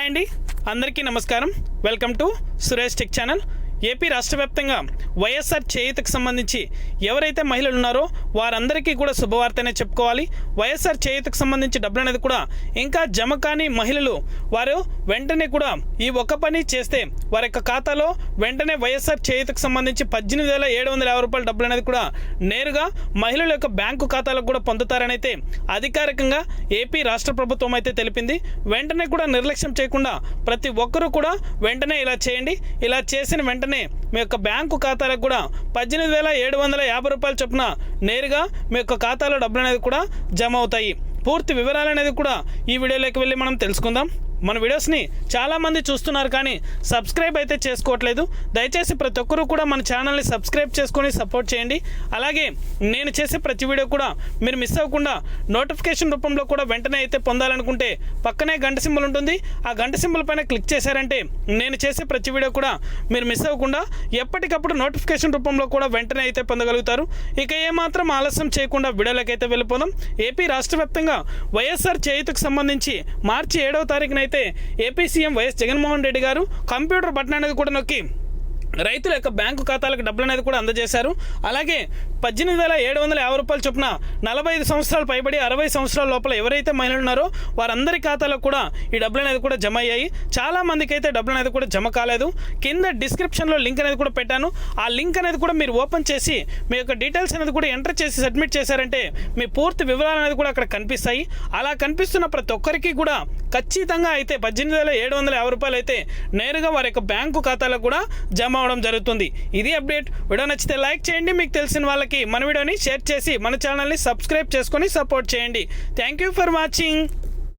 అండి, అందరికీ నమస్కారం. Welcome to Suresh tech channel. AP రాష్ట్ర వ్యాప్తంగా వైఎస్ఆర్ చేయూతకు సంబంధించి ఎవరైతే మహిళలు ఉన్నారో వారందరికీ కూడా శుభవార్తనే చెప్పుకోవాలి. వైఎస్ఆర్ చేయూతకు సంబంధించి డబ్బులు అనేది కూడా ఇంకా జమ కాని మహిళలు వారు వెంటనే కూడా ఈ ఒక్క పని చేస్తే వారి యొక్క ఖాతాలో వెంటనే వైఎస్ఆర్ చేయూతకు సంబంధించి 18,750 రూపాయల డబ్బులు అనేది కూడా నేరుగా మహిళల యొక్క బ్యాంకు ఖాతాలకు కూడా పొందుతారని అయితే అధికారికంగా ఏపీ రాష్ట్ర ప్రభుత్వం అయితే తెలిపింది. వెంటనే కూడా నిర్లక్ష్యం చేయకుండా ప్రతి ఒక్కరూ కూడా వెంటనే ఇలా చేయండి. ఇలా చేసిన వెంటనే మీ యొక్క బ్యాంకు ఖాతాలకు కూడా 18,750 రూపాయల చొప్పున నేరుగా మీ యొక్క ఖాతాలో డబ్బులు అనేది కూడా జమ అవుతాయి. పూర్తి వివరాలు అనేది కూడా ఈ వీడియోలోకి వెళ్ళి మనం తెలుసుకుందాం. మన వీడియోస్ని చాలామంది చూస్తున్నారు కానీ సబ్స్క్రైబ్ అయితే చేసుకోవట్లేదు. దయచేసి ప్రతి ఒక్కరూ కూడా మన ఛానల్ని సబ్స్క్రైబ్ చేసుకొని సపోర్ట్ చేయండి. అలాగే నేను చేసే ప్రతి వీడియో కూడా మీరు మిస్ అవ్వకుండా నోటిఫికేషన్ రూపంలో కూడా వెంటనే అయితే పొందాలనుకుంటే పక్కనే గంట సింబల్ ఉంటుంది. ఆ గంట సింబల్ పైన క్లిక్ చేశారంటే నేను చేసే ప్రతి వీడియో కూడా మీరు మిస్ అవ్వకుండా ఎప్పటికప్పుడు నోటిఫికేషన్ రూపంలో కూడా వెంటనే అయితే పొందగలుగుతారు. ఇక ఏమాత్రం ఆలస్యం చేయకుండా వీడియోలోకి అయితే వెళ్ళిపోదాం. ఏపీ రాష్ట్ర వ్యాప్తంగా వైఎస్ఆర్ చేయూతకు సంబంధించి మార్చి 7వ తారీఖున అయితే AP CM YS Jaganmohan Reddy గారు కంప్యూటర్ బటన్ అనేది కూడా నొక్కి రైతుల యొక్క బ్యాంకు ఖాతాలకు డబ్బులు అనేది కూడా అందజేశారు. అలాగే 18,750 రూపాయల చొప్పున 45 సంవత్సరాలు పైబడి 60 సంవత్సరాల లోపల ఎవరైతే మహిళలు ఉన్నారో వారందరి ఖాతాలకు కూడా ఈ డబ్బులు అనేది కూడా జమ అయ్యాయి. చాలా మందికి అయితే డబ్బులు అనేది కూడా జమ కాలేదు. కింద డిస్క్రిప్షన్లో లింక్ అనేది కూడా పెట్టాను. ఆ లింక్ అనేది కూడా మీరు ఓపెన్ చేసి మీ యొక్క డీటెయిల్స్ అనేది కూడా ఎంటర్ చేసి సబ్మిట్ చేశారంటే మీ పూర్తి వివరాలు అనేది కూడా అక్కడ కనిపిస్తాయి. అలా కనిపిస్తున్న ప్రతి ఒక్కరికి కూడా ఖచ్చితంగా అయితే 18,750 రూపాయలు అయితే నేరుగా వారి యొక్క బ్యాంకు ఖాతాలకు కూడా జమ అవడం జరుగుతుంది. ఇది అప్డేట్. వీడియో నచ్చితే లైక్ చేయండి. మీకు తెలిసిన వాళ్ళకి మన వీడియోని షేర్ చేసి మన ఛానల్ని సబ్స్క్రైబ్ చేసుకొని సపోర్ట్ చేయండి. Thank you for watching.